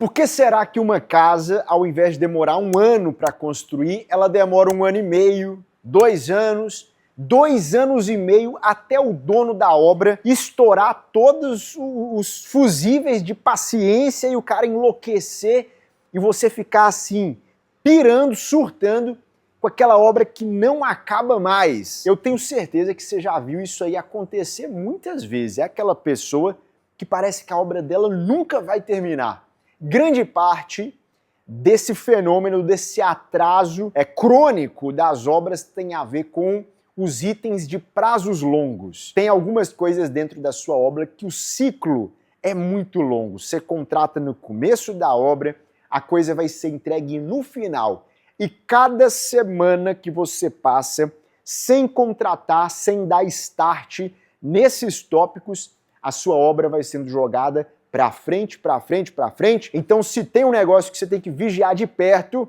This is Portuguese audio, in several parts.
Por que será que uma casa, ao invés de demorar 1 ano para construir, ela demora 1 ano e meio, 2 anos, 2 anos e meio até o dono da obra estourar todos os fusíveis de paciência e o cara enlouquecer e você ficar assim, pirando, surtando com aquela obra que não acaba mais? Eu tenho certeza que você já viu isso aí acontecer muitas vezes. É aquela pessoa que parece que a obra dela nunca vai terminar. Grande parte desse fenômeno, desse atraso crônico das obras tem a ver com os itens de prazos longos. Tem algumas coisas dentro da sua obra que o ciclo é muito longo. Você contrata no começo da obra, a coisa vai ser entregue no final. E cada semana que você passa sem contratar, sem dar start nesses tópicos, a sua obra vai sendo jogada para frente, para frente, para frente. Então, se tem um negócio que você tem que vigiar de perto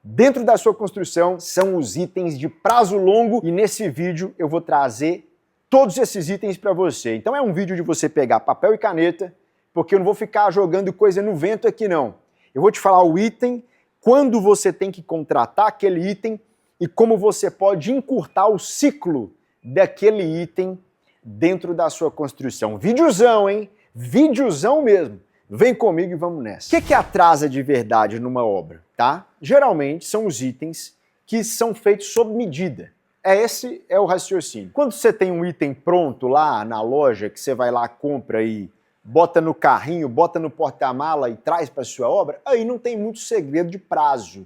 dentro da sua construção, são os itens de prazo longo, e nesse vídeo eu vou trazer todos esses itens para você. Então é um vídeo de você pegar papel e caneta, porque eu não vou ficar jogando coisa no vento aqui não. Eu vou te falar o item, quando você tem que contratar aquele item e como você pode encurtar o ciclo daquele item dentro da sua construção. Videozão, hein? Videozão mesmo. Vem comigo e vamos nessa. O que atrasa de verdade numa obra, tá? Geralmente são os itens que são feitos sob medida. Esse é o raciocínio. Quando você tem um item pronto lá na loja, que você vai lá, compra e bota no carrinho, bota no porta-mala e traz para sua obra, aí não tem muito segredo de prazo.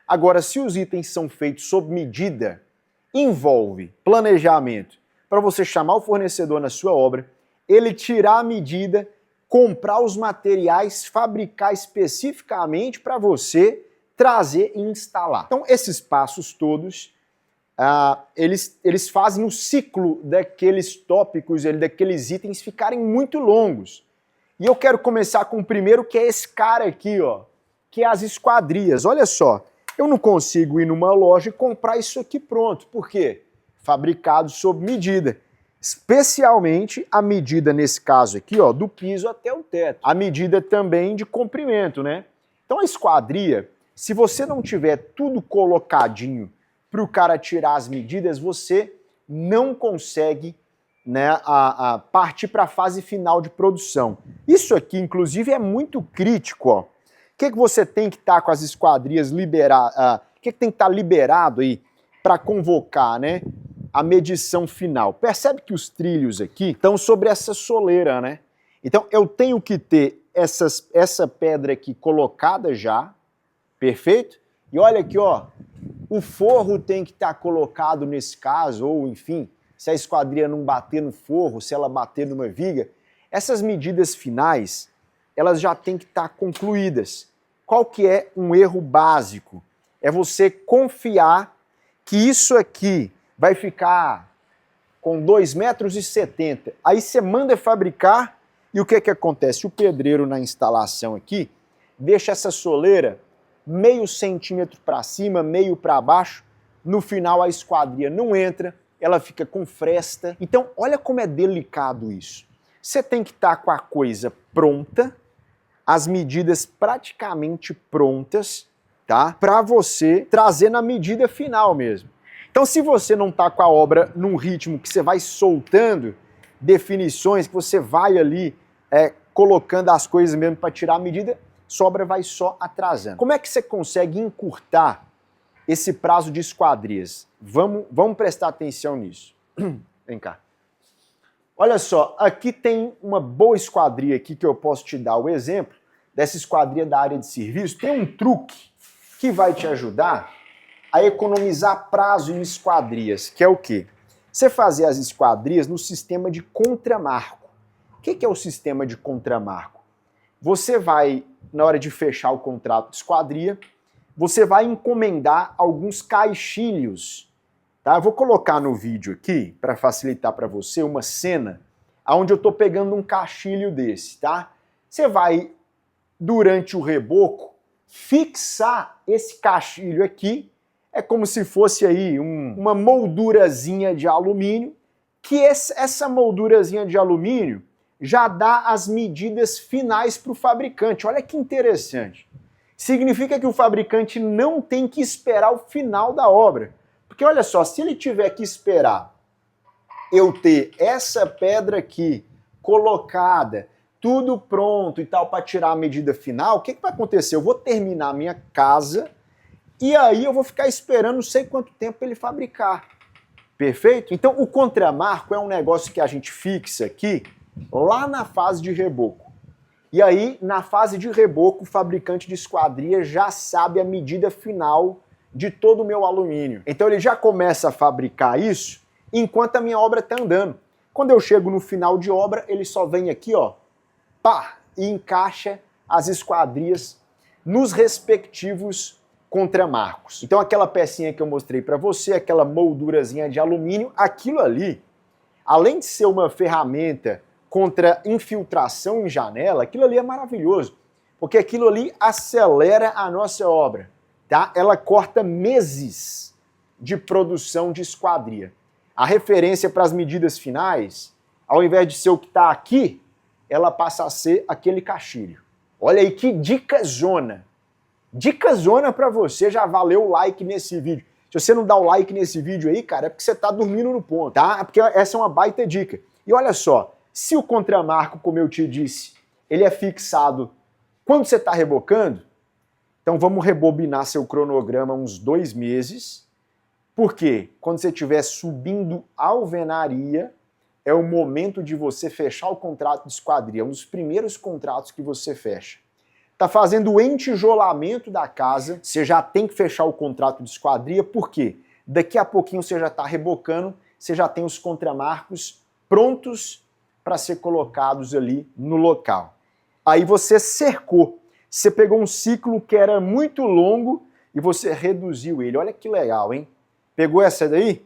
Agora, se os itens são feitos sob medida, envolve planejamento para você chamar o fornecedor na sua obra, ele tirar a medida, comprar os materiais, fabricar especificamente para você, trazer e instalar. Então, esses passos todos, eles fazem o ciclo daqueles tópicos, daqueles itens ficarem muito longos. E eu quero começar com o primeiro, que é esse cara aqui, ó, que é as esquadrias. Olha só, eu não consigo ir numa loja e comprar isso aqui pronto. Por quê? Fabricado sob medida. Especialmente a medida, nesse caso aqui, ó, do piso até o teto. A medida também de comprimento, né? Então a esquadria, se você não tiver tudo colocadinho para o cara tirar as medidas, você não consegue, né, partir para a fase final de produção. Isso aqui, inclusive, é muito crítico, ó. O que você tem que estar com as esquadrias liberadas? O que tem que estar liberado aí para convocar, né, a medição final? Percebe que os trilhos aqui estão sobre essa soleira, né? Então eu tenho que ter essa pedra aqui colocada já, perfeito? E olha aqui, ó, o forro tem que estar colocado nesse caso, ou enfim, se a esquadria não bater no forro, se ela bater numa viga, essas medidas finais, elas já têm que estar concluídas. Qual que é um erro básico? É você confiar que isso aqui vai ficar com 2,70 m. Aí você manda fabricar e o que acontece? O pedreiro na instalação aqui deixa essa soleira meio centímetro para cima, meio para baixo. No final a esquadria não entra, ela fica com fresta. Então olha como é delicado isso. Você tem que estar com a coisa pronta, as medidas praticamente prontas, tá? Para você trazer na medida final mesmo. Então, se você não está com a obra num ritmo que você vai soltando definições, que você vai ali colocando as coisas mesmo para tirar a medida, sua obra vai só atrasando. Como é que você consegue encurtar esse prazo de esquadrias? Vamos prestar atenção nisso. Vem cá. Olha só, aqui tem uma boa esquadria aqui que eu posso te dar o exemplo dessa esquadria da área de serviço. Tem um truque que vai te ajudar a economizar prazo em esquadrias, que é o quê? Você fazer as esquadrias no sistema de contramarco. O que é o sistema de contramarco? Você vai, na hora de fechar o contrato de esquadria, você vai encomendar alguns caixilhos. Tá? Eu vou colocar no vídeo aqui, para facilitar para você, uma cena onde eu estou pegando um caixilho desse. Tá? Você vai, durante o reboco, fixar esse caixilho aqui. É como se fosse aí uma moldurazinha de alumínio, que essa moldurazinha de alumínio já dá as medidas finais para o fabricante. Olha que interessante. Significa que o fabricante não tem que esperar o final da obra. Porque olha só, se ele tiver que esperar eu ter essa pedra aqui colocada, tudo pronto e tal, para tirar a medida final, o que vai acontecer? Eu vou terminar a minha casa e aí eu vou ficar esperando não sei quanto tempo para ele fabricar. Perfeito? Então o contramarco é um negócio que a gente fixa aqui lá na fase de reboco. E aí, na fase de reboco, o fabricante de esquadria já sabe a medida final de todo o meu alumínio. Então ele já começa a fabricar isso enquanto a minha obra está andando. Quando eu chego no final de obra, ele só vem aqui, ó, pá, e encaixa as esquadrias nos respectivos contramarcos. Então aquela pecinha que eu mostrei para você, aquela moldurazinha de alumínio, aquilo ali, além de ser uma ferramenta contra infiltração em janela, aquilo ali é maravilhoso, porque aquilo ali acelera a nossa obra, tá? Ela corta meses de produção de esquadria. A referência para as medidas finais, ao invés de ser o que está aqui, ela passa a ser aquele caixilho. Olha aí que dica zona. Dica zona para você, já valeu o like nesse vídeo. Se você não dá o like nesse vídeo aí, cara, é porque você está dormindo no ponto, tá? É porque essa é uma baita dica. E olha só, se o contramarco, como eu te disse, ele é fixado quando você está rebocando, então vamos rebobinar seu cronograma uns 2 meses, porque quando você estiver subindo a alvenaria, é o momento de você fechar o contrato de esquadria, é um dos primeiros contratos que você fecha. Está fazendo o entijolamento da casa, você já tem que fechar o contrato de esquadria, por quê? Daqui a pouquinho você já está rebocando, você já tem os contramarcos prontos para ser colocados ali no local. Aí você cercou, você pegou um ciclo que era muito longo e você reduziu ele. Olha que legal, hein? Pegou essa daí?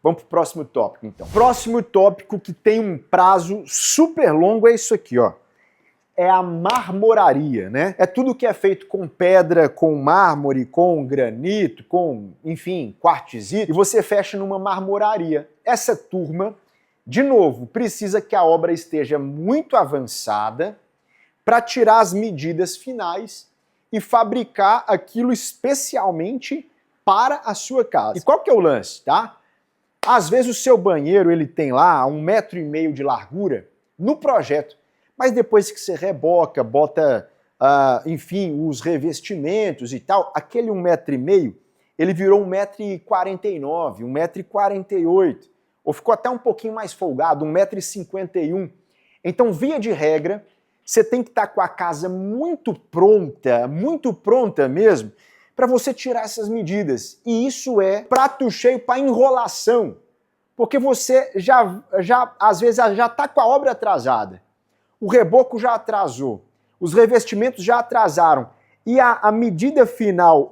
Vamos para o próximo tópico, então. Próximo tópico que tem um prazo super longo é isso aqui, ó. É a marmoraria, né? É tudo que é feito com pedra, com mármore, com granito, com, enfim, quartzito, e você fecha numa marmoraria. Essa turma, de novo, precisa que a obra esteja muito avançada para tirar as medidas finais e fabricar aquilo especialmente para a sua casa. E qual que é o lance, tá? Às vezes o seu banheiro ele tem lá 1,5 metro de largura no projeto, mas depois que você reboca, bota, enfim, os revestimentos e tal, aquele 1,5 metro, ele virou 1,49 m, 1,48 m, ou ficou até um pouquinho mais folgado, 1,51 m. Então, via de regra, você tem que estar com a casa muito pronta mesmo, para você tirar essas medidas. E isso é prato cheio para enrolação, porque você às vezes já está com a obra atrasada. O reboco já atrasou, os revestimentos já atrasaram, e a medida final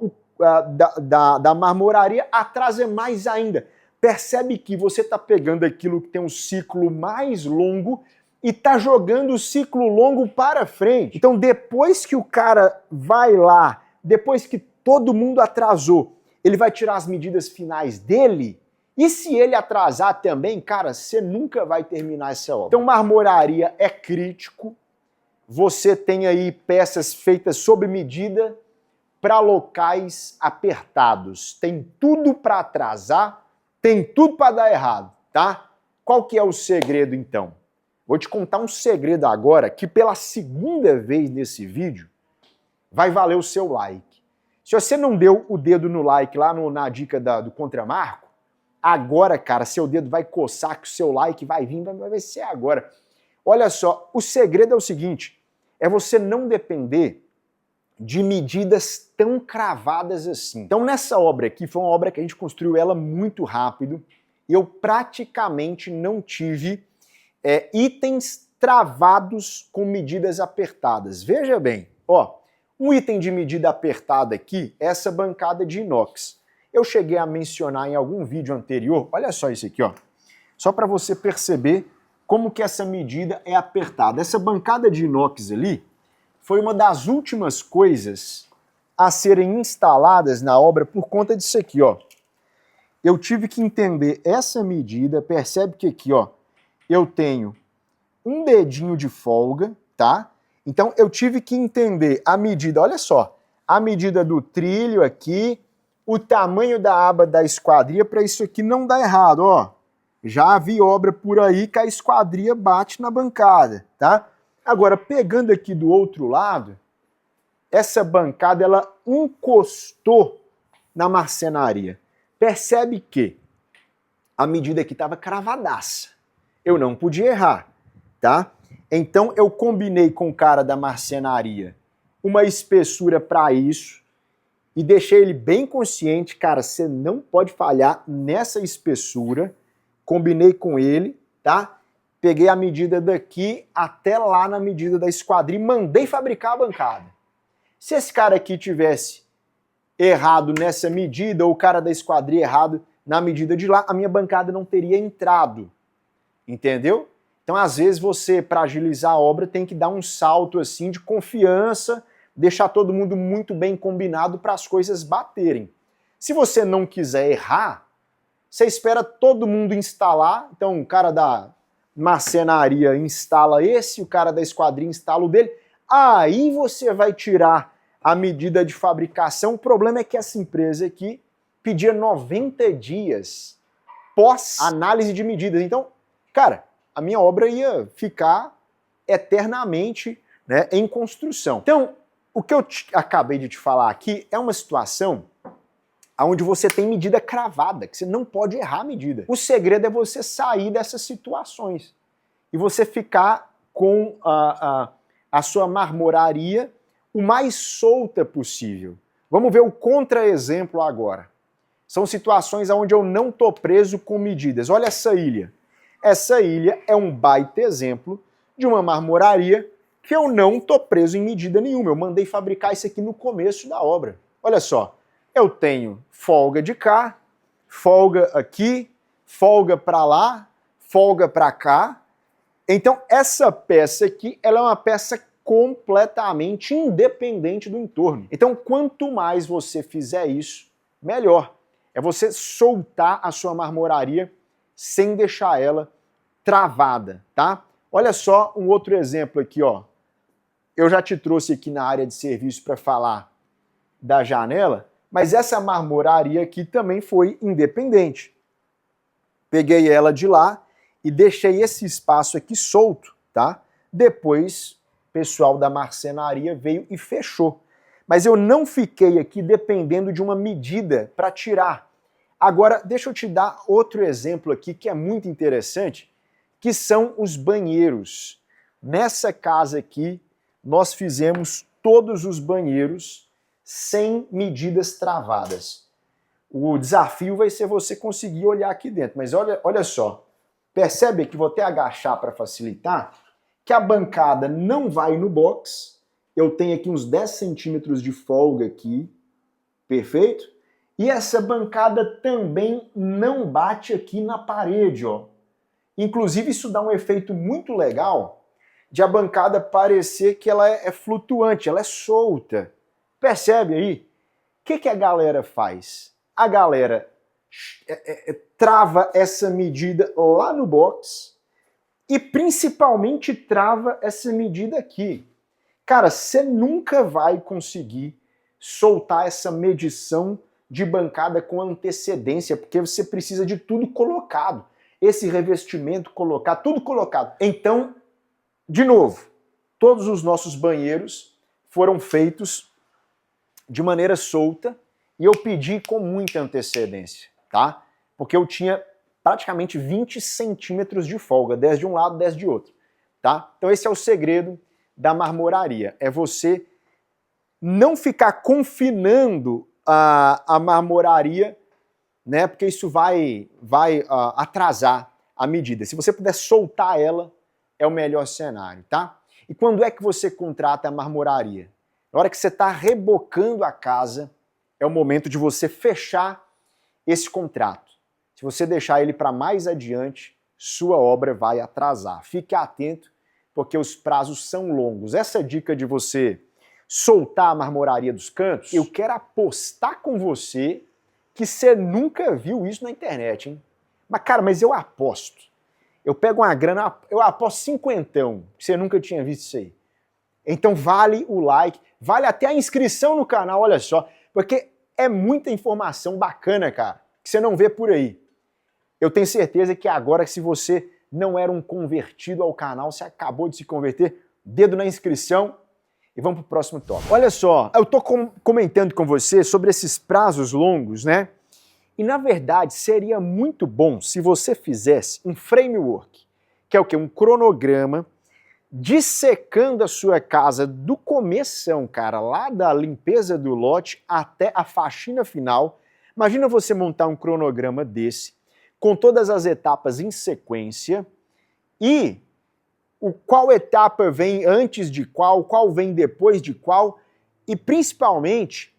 da marmoraria atrasa mais ainda. Percebe que você está pegando aquilo que tem um ciclo mais longo e está jogando o ciclo longo para frente. Então depois que o cara vai lá, depois que todo mundo atrasou, ele vai tirar as medidas finais dele. E se ele atrasar também, cara, você nunca vai terminar essa obra. Então, marmoraria é crítico. Você tem aí peças feitas sob medida para locais apertados. Tem tudo para atrasar, tem tudo para dar errado, tá? Qual que é o segredo, então? Vou te contar um segredo agora que pela segunda vez nesse vídeo vai valer o seu like. Se você não deu o dedo no like lá na dica do contramarco, agora, cara, seu dedo vai coçar que o seu like vai vir, vai ser agora. Olha só, o segredo é o seguinte, é você não depender de medidas tão cravadas assim. Então nessa obra aqui, foi uma obra que a gente construiu ela muito rápido, e eu praticamente não tive itens travados com medidas apertadas. Veja bem, ó, um item de medida apertada aqui é essa bancada de inox. Eu cheguei a mencionar em algum vídeo anterior, olha só isso aqui, ó, só para você perceber como que essa medida é apertada. Essa bancada de inox ali foi uma das últimas coisas a serem instaladas na obra por conta disso aqui, ó. Eu tive que entender essa medida, percebe que aqui, ó, eu tenho um dedinho de folga, tá? Então eu tive que entender a medida, olha só, a medida do trilho aqui, o tamanho da aba da esquadria para isso aqui não dar errado, ó. Já vi obra por aí que a esquadria bate na bancada, tá? Agora, pegando aqui do outro lado, essa bancada, ela encostou na marcenaria. Percebe que a medida aqui estava cravadaça. Eu não podia errar, tá? Então, eu combinei com o cara da marcenaria uma espessura para isso e deixei ele bem consciente, cara, você não pode falhar nessa espessura. Combinei com ele, tá? Peguei a medida daqui até lá na medida da esquadria e mandei fabricar a bancada. Se esse cara aqui tivesse errado nessa medida, ou o cara da esquadria errado na medida de lá, a minha bancada não teria entrado. Entendeu? Então, às vezes, você, para agilizar a obra, tem que dar um salto assim de confiança, deixar todo mundo muito bem combinado para as coisas baterem. Se você não quiser errar, você espera todo mundo instalar, então o cara da marcenaria instala esse, o cara da esquadria instala o dele, aí você vai tirar a medida de fabricação. O problema é que essa empresa aqui pedia 90 dias pós-análise de medidas. Então, cara, a minha obra ia ficar eternamente, né, em construção. Então, o que eu acabei de te falar aqui é uma situação onde você tem medida cravada, que você não pode errar a medida. O segredo é você sair dessas situações e você ficar com a sua marmoraria o mais solta possível. Vamos ver o contra-exemplo agora. São situações onde eu não estou preso com medidas. Olha essa ilha. Essa ilha é um baita exemplo de uma marmoraria que eu não estou preso em medida nenhuma. Eu mandei fabricar isso aqui no começo da obra. Olha só, eu tenho folga de cá, folga aqui, folga para lá, folga para cá. Então essa peça aqui, ela é uma peça completamente independente do entorno. Então quanto mais você fizer isso, melhor. É você soltar a sua marmoraria sem deixar ela travada, tá? Olha só um outro exemplo aqui, ó. Eu já te trouxe aqui na área de serviço para falar da janela, mas essa marmoraria aqui também foi independente. Peguei ela de lá e deixei esse espaço aqui solto, tá? Depois, o pessoal da marcenaria veio e fechou. Mas eu não fiquei aqui dependendo de uma medida para tirar. Agora, deixa eu te dar outro exemplo aqui que é muito interessante, que são os banheiros. Nessa casa aqui, nós fizemos todos os banheiros sem medidas travadas. O desafio vai ser você conseguir olhar aqui dentro, mas olha só, percebe que vou até agachar para facilitar, que a bancada não vai no box, eu tenho aqui uns 10 centímetros de folga aqui, perfeito? E essa bancada também não bate aqui na parede, ó. Inclusive isso dá um efeito muito legal de a bancada parecer que ela é flutuante, ela é solta. Percebe aí? O que a galera faz? A galera trava essa medida lá no box e principalmente trava essa medida aqui. Cara, você nunca vai conseguir soltar essa medição de bancada com antecedência, porque você precisa de tudo colocado. Esse revestimento colocado, tudo colocado. Então, de novo, todos os nossos banheiros foram feitos de maneira solta e eu pedi com muita antecedência, tá? Porque eu tinha praticamente 20 centímetros de folga, 10 de um lado, 10 de outro, tá? Então esse é o segredo da marmoraria, é você não ficar confinando a marmoraria, né? Porque isso vai atrasar a medida. Se você puder soltar ela, é o melhor cenário, tá? E quando é que você contrata a marmoraria? Na hora que você está rebocando a casa, é o momento de você fechar esse contrato. Se você deixar ele para mais adiante, sua obra vai atrasar. Fique atento, porque os prazos são longos. Essa dica de você soltar a marmoraria dos cantos, eu quero apostar com você que você nunca viu isso na internet, hein? Mas, cara, eu aposto. eu pego uma grana, eu aposto cinquentão, que você nunca tinha visto isso aí. Então vale o like, vale até a inscrição no canal, olha só, porque é muita informação bacana, cara, que você não vê por aí. Eu tenho certeza que agora, se você não era um convertido ao canal, você acabou de se converter, dedo na inscrição e vamos pro próximo tópico. Olha só, eu tô comentando com você sobre esses prazos longos, né? E na verdade seria muito bom se você fizesse um framework, que é o quê? Um cronograma dissecando a sua casa do começão, cara, lá da limpeza do lote até a faxina final. Imagina você montar um cronograma desse, com todas as etapas em sequência, e qual etapa vem antes de qual vem depois de qual, e principalmente,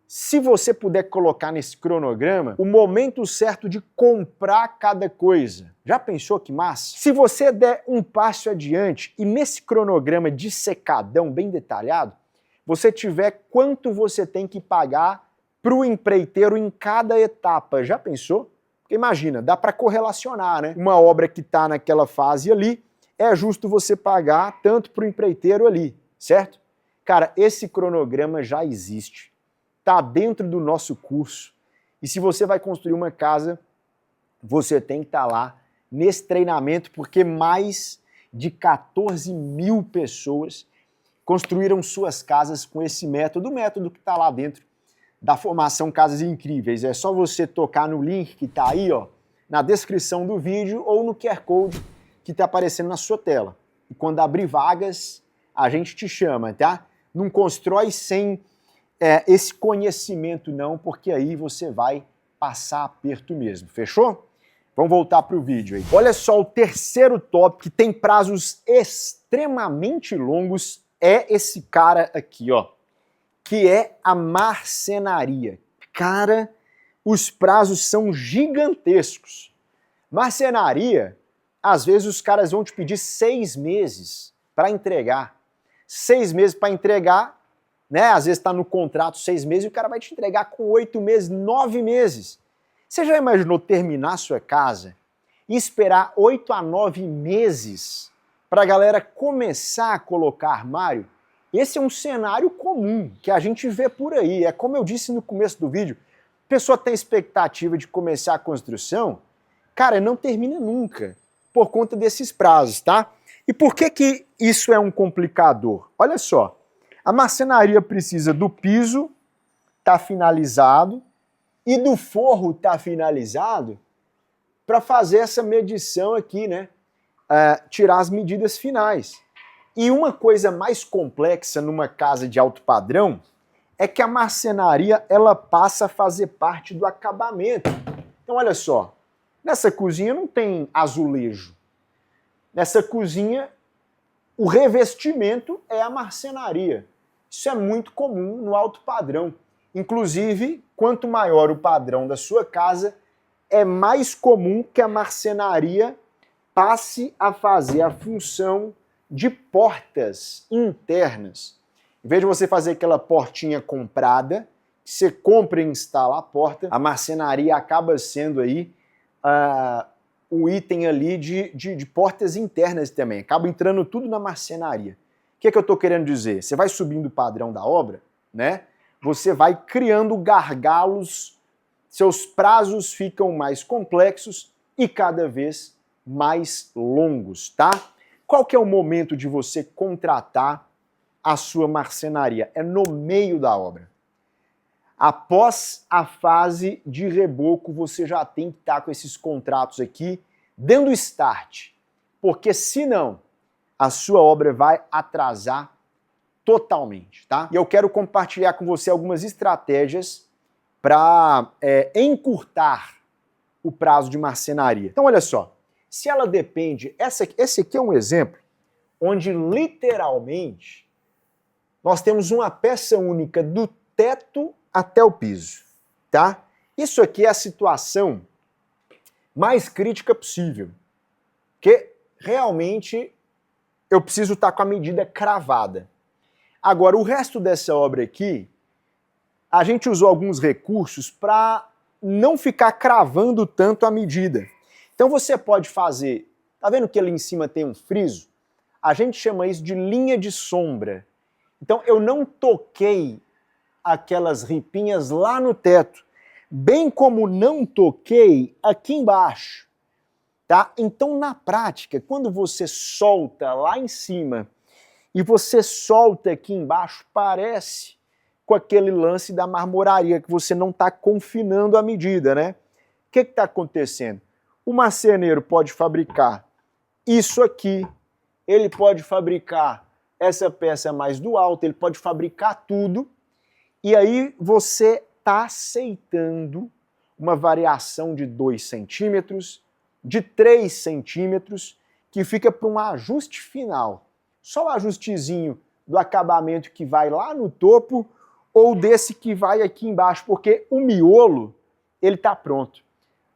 se você puder colocar nesse cronograma o momento certo de comprar cada coisa. Já pensou que massa? Se você der um passo adiante e nesse cronograma dissecadão, bem detalhado, você tiver quanto você tem que pagar para o empreiteiro em cada etapa. Já pensou? Porque imagina, dá para correlacionar, né? Uma obra que está naquela fase ali, é justo você pagar tanto para o empreiteiro ali, certo? Cara, esse cronograma já existe. Está dentro do nosso curso. E se você vai construir uma casa, você tem que estar lá nesse treinamento, porque mais de 14 mil pessoas construíram suas casas com esse método, o método que está lá dentro da formação Casas Incríveis. É só você tocar no link que está aí, ó, na descrição do vídeo ou no QR Code que está aparecendo na sua tela. E quando abrir vagas, a gente te chama, tá? Não constrói sem esse conhecimento não, porque aí você vai passar aperto mesmo, fechou? Vamos voltar para o vídeo aí. Olha só, o terceiro tópico que tem prazos extremamente longos é esse cara aqui, ó, que é a marcenaria. Cara, os prazos são gigantescos. Marcenaria, às vezes os caras vão te pedir 6 meses para entregar. 6 meses para entregar, né? Às vezes está no contrato 6 meses e o cara vai te entregar com 8 meses, 9 meses. Você já imaginou terminar a sua casa e esperar 8 a 9 meses para a galera começar a colocar armário? Esse é um cenário comum que a gente vê por aí. É como eu disse no começo do vídeo, a pessoa tem expectativa de começar a construção, cara, não termina nunca, por conta desses prazos, tá? E por que isso é um complicador? Olha só, a marcenaria precisa do piso, tá finalizado, e do forro tá finalizado para fazer essa medição aqui, né? Tirar as medidas finais. E uma coisa mais complexa numa casa de alto padrão é que a marcenaria ela passa a fazer parte do acabamento. Então olha só, nessa cozinha não tem azulejo. Nessa cozinha o revestimento é a marcenaria. Isso é muito comum no alto padrão. Inclusive, quanto maior o padrão da sua casa, é mais comum que a marcenaria passe a fazer a função de portas internas. Em vez de você fazer aquela portinha comprada, você compra e instala a porta, a marcenaria acaba sendo aí o item ali de portas internas também. Acaba entrando tudo na marcenaria. O que é que eu estou querendo dizer? Você vai subindo o padrão da obra, né? Você vai criando gargalos, seus prazos ficam mais complexos e cada vez mais longos, tá? Qual que é o momento de você contratar a sua marcenaria? É no meio da obra. Após a fase de reboco, você já tem que estar com esses contratos aqui dando start, porque senão a sua obra vai atrasar totalmente, tá? E eu quero compartilhar com você algumas estratégias para encurtar o prazo de marcenaria. Então olha só, se ela depende, esse aqui é um exemplo onde literalmente nós temos uma peça única do teto até o piso, tá? Isso aqui é a situação mais crítica possível, porque realmente eu preciso estar com a medida cravada. Agora, o resto dessa obra aqui, a gente usou alguns recursos para não ficar cravando tanto a medida. Então você pode fazer, Tá vendo que ali em cima tem um friso? A gente chama isso de linha de sombra. Então eu não toquei aquelas ripinhas lá no teto, bem como não toquei aqui embaixo, tá? Então na prática, quando você solta lá em cima e você solta aqui embaixo, parece com aquele lance da marmoraria, que você não está confinando a medida, né? O que está acontecendo? O marceneiro pode fabricar isso aqui, ele pode fabricar essa peça mais do alto, ele pode fabricar tudo, e aí você está aceitando uma variação de 2 centímetros, de 3 centímetros, que fica para um ajuste final. Só o ajustezinho do acabamento que vai lá no topo ou desse que vai aqui embaixo, porque o miolo, ele está pronto.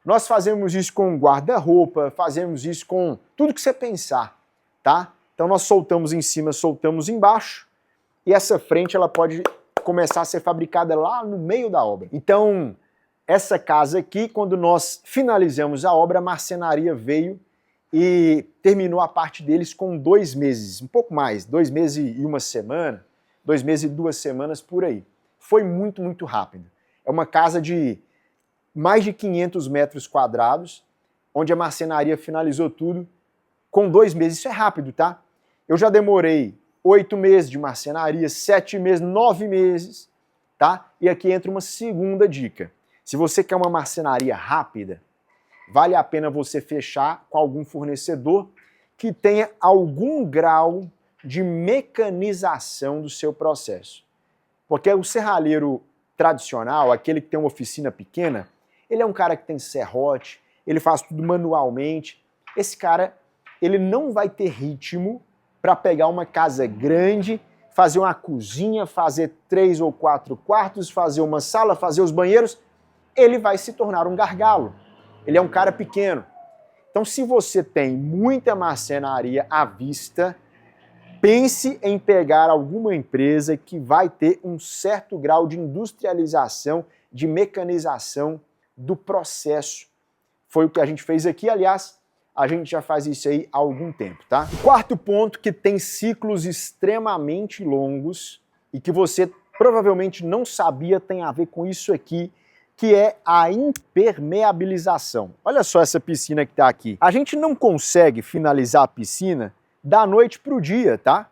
Nós fazemos isso com guarda-roupa, fazemos isso com tudo que você pensar, tá? Então nós soltamos em cima, soltamos embaixo, e essa frente ela pode começar a ser fabricada lá no meio da obra. Então, essa casa aqui, quando nós finalizamos a obra, a marcenaria veio e terminou a parte deles com 2 meses, um pouco mais, 2 meses e 1 semana, 2 meses e 2 semanas por aí. Foi muito, muito rápido. É uma casa de mais de 500 metros quadrados, onde a marcenaria finalizou tudo com 2 meses. Isso é rápido, tá? Eu já demorei 8 meses de marcenaria, 7 meses, 9 meses, tá? E aqui entra uma segunda dica. Se você quer uma marcenaria rápida, vale a pena você fechar com algum fornecedor que tenha algum grau de mecanização do seu processo. Porque o serralheiro tradicional, aquele que tem uma oficina pequena, ele é um cara que tem serrote, ele faz tudo manualmente. Esse cara, ele não vai ter ritmo para pegar uma casa grande, fazer uma cozinha, fazer 3 ou 4 quartos, fazer uma sala, fazer os banheiros. Ele vai se tornar um gargalo. Ele é um cara pequeno. Então, se você tem muita marcenaria à vista, pense em pegar alguma empresa que vai ter um certo grau de industrialização, de mecanização do processo. Foi o que a gente fez aqui, aliás, a gente já faz isso aí há algum tempo, tá? Quarto ponto que tem ciclos extremamente longos e que você provavelmente não sabia tem a ver com isso aqui, que é a impermeabilização. Olha só essa piscina que está aqui. A gente não consegue finalizar a piscina da noite para o dia, tá?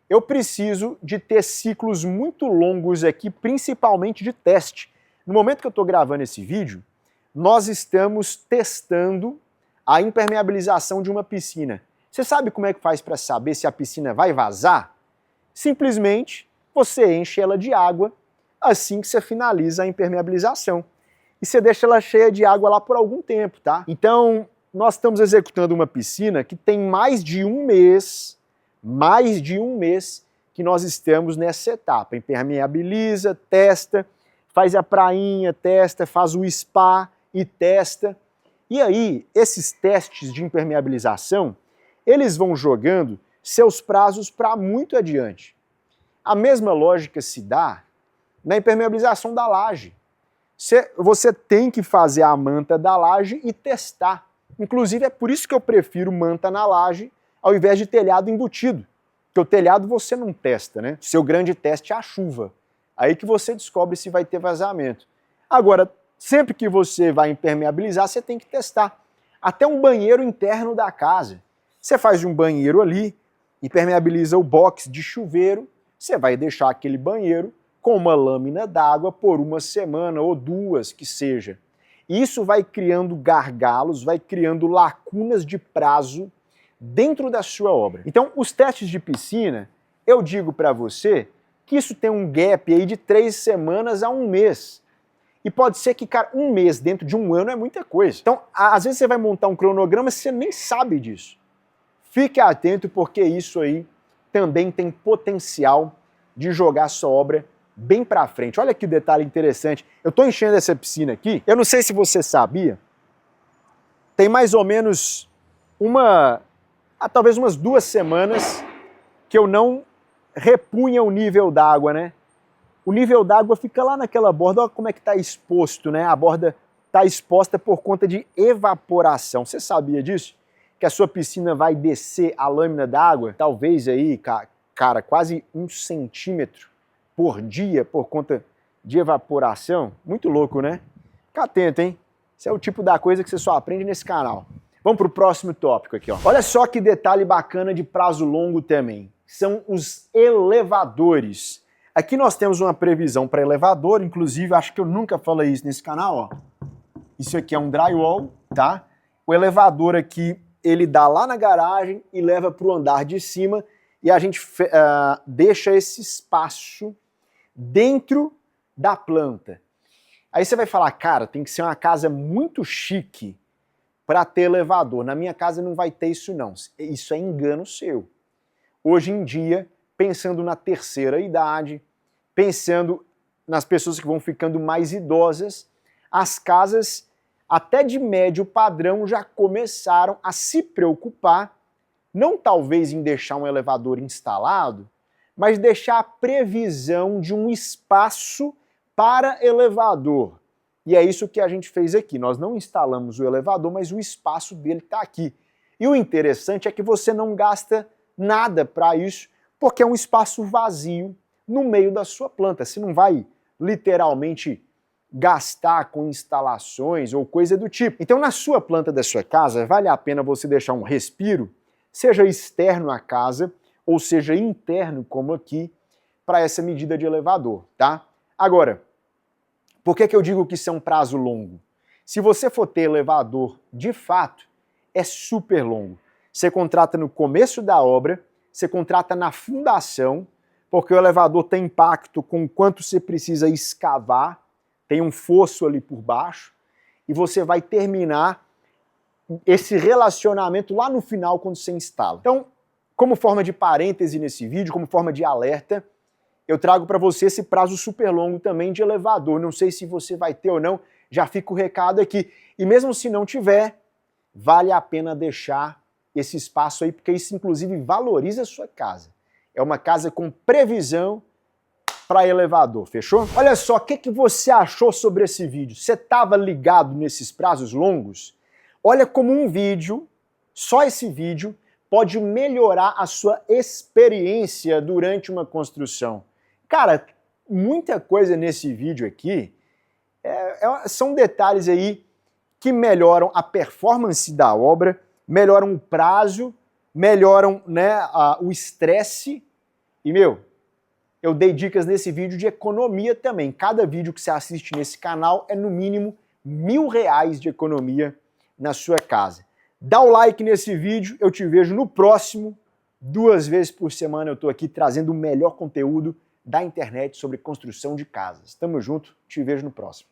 Eu preciso de ter ciclos muito longos aqui, principalmente de teste. No momento que eu estou gravando esse vídeo, nós estamos testando a impermeabilização de uma piscina. Você sabe como é que faz para saber se a piscina vai vazar? Simplesmente você enche ela de água assim que você finaliza a impermeabilização. E você deixa ela cheia de água lá por algum tempo, tá? Então, nós estamos executando uma piscina que tem mais de um mês que nós estamos nessa etapa. Impermeabiliza, testa, faz a prainha, testa, faz o spa e testa. E aí, esses testes de impermeabilização, eles vão jogando seus prazos para muito adiante. A mesma lógica se dá na impermeabilização da laje. Você tem que fazer a manta da laje e testar. Inclusive, é por isso que eu prefiro manta na laje ao invés de telhado embutido. Porque o telhado você não testa, né? Seu grande teste é a chuva. Aí que você descobre se vai ter vazamento. Agora, sempre que você vai impermeabilizar, você tem que testar. Até um banheiro interno da casa. Você faz um banheiro ali, impermeabiliza o box de chuveiro, você vai deixar aquele banheiro com uma lâmina d'água por 1 semana ou 2, que seja. Isso vai criando gargalos, vai criando lacunas de prazo dentro da sua obra. Então, os testes de piscina, eu digo para você que isso tem um gap aí de 3 semanas a 1 mês. E pode ser que, cara, 1 mês dentro de 1 ano é muita coisa. Então, às vezes você vai montar um cronograma e você nem sabe disso. Fique atento, porque isso aí também tem potencial de jogar a sua obra bem para frente. Olha que detalhe interessante. Eu estou enchendo essa piscina aqui. Eu não sei se você sabia, tem mais ou menos talvez umas 2 semanas que eu não repunha o nível d'água, né? O nível d'água fica lá naquela borda, olha como é que está exposto, né? A borda está exposta por conta de evaporação. Você sabia disso? que a sua piscina vai descer a lâmina d'água, talvez aí, cara, quase 1 centímetro por dia por conta de evaporação. Muito louco, né? Fica atento, hein? Esse é o tipo da coisa que você só aprende nesse canal. Vamos para o próximo tópico aqui, ó. Olha só que detalhe bacana de prazo longo também. São os elevadores. Aqui nós temos uma previsão para elevador, inclusive acho que eu nunca falei isso nesse canal, ó. Isso aqui é um drywall, tá? O elevador aqui, ele dá lá na garagem e leva para o andar de cima e a gente deixa esse espaço dentro da planta. Aí você vai falar, cara, tem que ser uma casa muito chique para ter elevador. Na minha casa não vai ter isso não. Isso é engano seu. Hoje em dia, pensando na terceira idade, pensando nas pessoas que vão ficando mais idosas, as casas até de médio padrão já começaram a se preocupar, não talvez em deixar um elevador instalado, mas deixar a previsão de um espaço para elevador. E é isso que a gente fez aqui. Nós não instalamos o elevador, mas o espaço dele está aqui. E o interessante é que você não gasta nada para isso, porque é um espaço vazio no meio da sua planta. Você não vai literalmente gastar com instalações ou coisa do tipo. Então, na sua planta da sua casa, vale a pena você deixar um respiro, seja externo à casa, ou seja interno, como aqui, para essa medida de elevador, tá? Agora, por que eu digo que isso é um prazo longo? Se você for ter elevador de fato, é super longo. Você contrata no começo da obra, você contrata na fundação, porque o elevador tem impacto com o quanto você precisa escavar, tem um fosso ali por baixo, e você vai terminar esse relacionamento lá no final quando você instala. Então, como forma de parêntese nesse vídeo, como forma de alerta, eu trago para você esse prazo super longo também de elevador. Não sei se você vai ter ou não, já fica o recado aqui. E mesmo se não tiver, vale a pena deixar esse espaço aí, porque isso inclusive valoriza a sua casa. É uma casa com previsão para elevador, fechou? Olha só, o que você achou sobre esse vídeo? Você estava ligado nesses prazos longos? Olha como um vídeo, só esse vídeo, pode melhorar a sua experiência durante uma construção. Cara, muita coisa nesse vídeo aqui são detalhes aí que melhoram a performance da obra, melhoram o prazo, melhoram, né, o estresse. E, eu dei dicas nesse vídeo de economia também. Cada vídeo que você assiste nesse canal é no mínimo R$1.000 de economia na sua casa. Dá o like nesse vídeo, eu te vejo no próximo. 2 vezes por semana eu estou aqui trazendo o melhor conteúdo da internet sobre construção de casas. Tamo junto, te vejo no próximo.